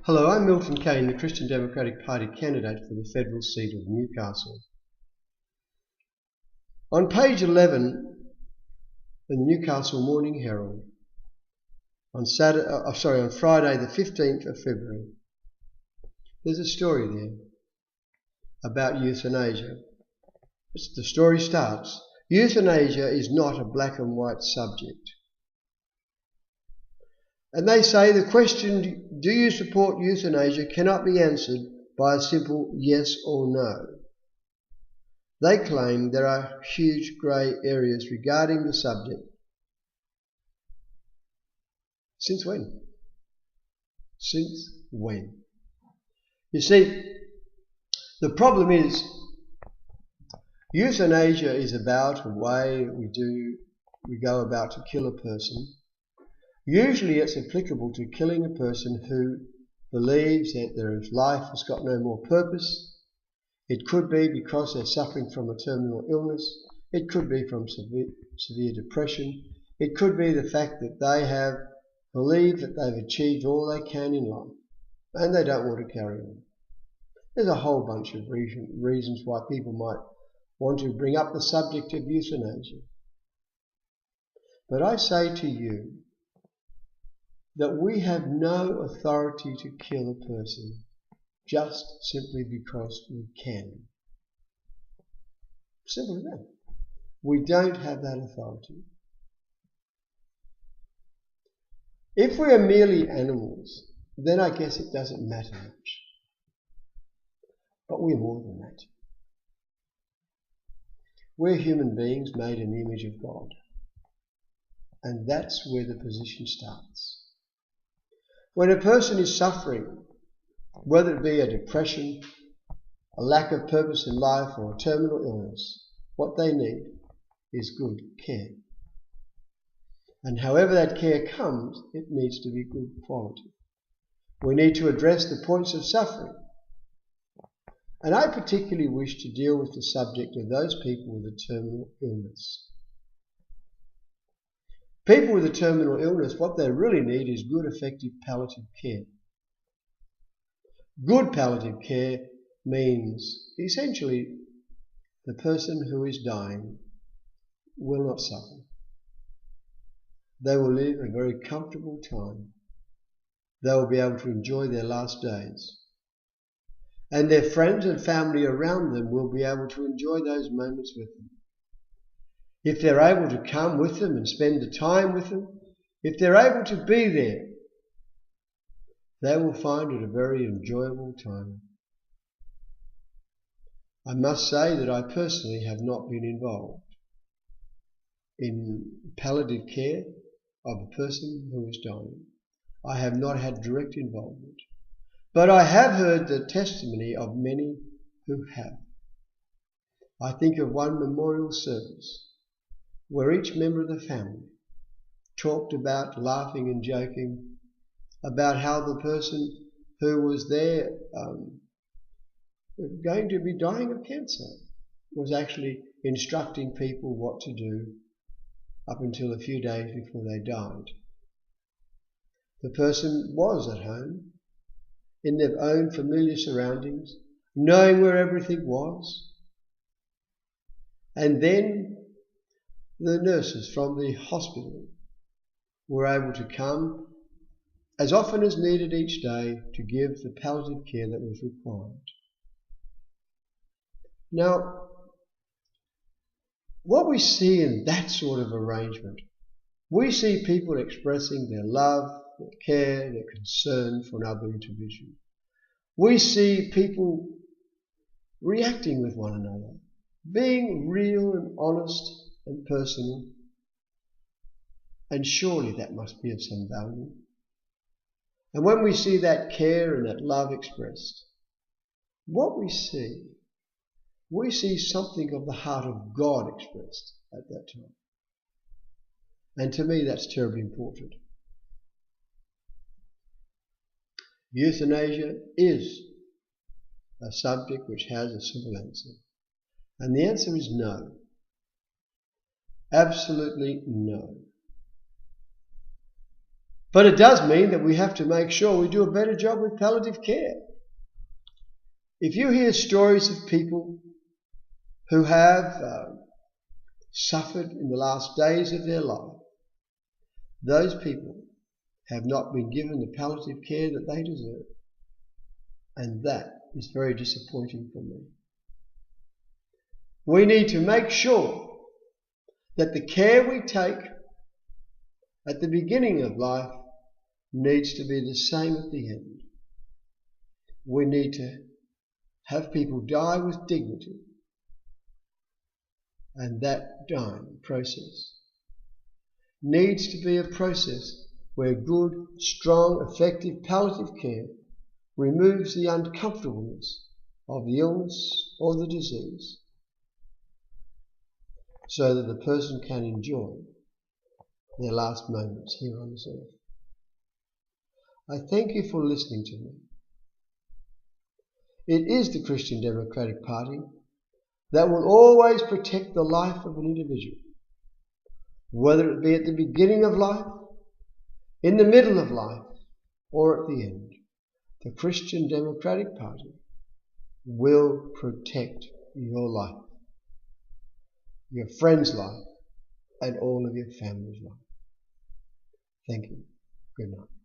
Hello, I'm Milton Kane, the Christian Democratic Party candidate for the federal seat of Newcastle. On page 11 in the Newcastle Morning Herald, on Friday the 15th of February, there's a story there about euthanasia. The story starts, "Euthanasia is not a black and white subject." And they say the question, do you support euthanasia, cannot be answered by a simple yes or no. They claim there are huge grey areas regarding the subject. Since when? Since when? You see, the problem is euthanasia is about a way we go about to kill a person. Usually it's applicable to killing a person who believes that their life has got no more purpose. It could be because they're suffering from a terminal illness. It could be from severe depression. It could be the fact that they have believed that they've achieved all they can in life and they don't want to carry on. There's a whole bunch of reasons why people might want to bring up the subject of euthanasia. But I say to you that we have no authority to kill a person just simply because we can. Simple as that. We don't have that authority. If we are merely animals, then I guess it doesn't matter much. But we're more than that. We're human beings made in the image of God. And that's where the position starts. When a person is suffering, whether it be a depression, a lack of purpose in life, or a terminal illness, what they need is good care. And however that care comes, it needs to be good quality. We need to address the points of suffering. And I particularly wish to deal with the subject of those people with a terminal illness. People with a terminal illness, what they really need is good, effective palliative care. Good palliative care means essentially the person who is dying will not suffer. They will live a very comfortable time. They will be able to enjoy their last days. And their friends and family around them will be able to enjoy those moments with them. If they're able to come with them and spend the time with them, if they're able to be there, they will find it a very enjoyable time. I must say that I personally have not been involved in palliative care of a person who is dying. I have not had direct involvement. But I have heard the testimony of many who have. I think of one memorial service where each member of the family talked about laughing and joking about how the person who was there going to be dying of cancer was actually instructing people what to do up until a few days before they died. The person was at home in their own familiar surroundings, knowing where everything was, and then the nurses from the hospital were able to come as often as needed each day to give the palliative care that was required. Now, what we see in that sort of arrangement, we see people expressing their love, their care, their concern for another individual. We see people reacting with one another, being real and honest and personal, and surely that must be of some value. And when we see that care and that love expressed, what we see something of the heart of God expressed at that time. And to me that's terribly important. Euthanasia is a subject which has a simple answer. And the answer is no. Absolutely no. But it does mean that we have to make sure we do a better job with palliative care. If you hear stories of people who have suffered in the last days of their life, those people have not been given the palliative care that they deserve. And that is very disappointing for me. We need to make sure that the care we take at the beginning of life needs to be the same at the end. We need to have people die with dignity, and that dying process needs to be a process where good, strong, effective palliative care removes the uncomfortableness of the illness or the disease, so that the person can enjoy their last moments here on this earth. I thank you for listening to me. It is the Christian Democratic Party that will always protect the life of an individual, whether it be at the beginning of life, in the middle of life, or at the end. The Christian Democratic Party will protect your life, your friend's life, and all of your family's life. Thank you. Good night.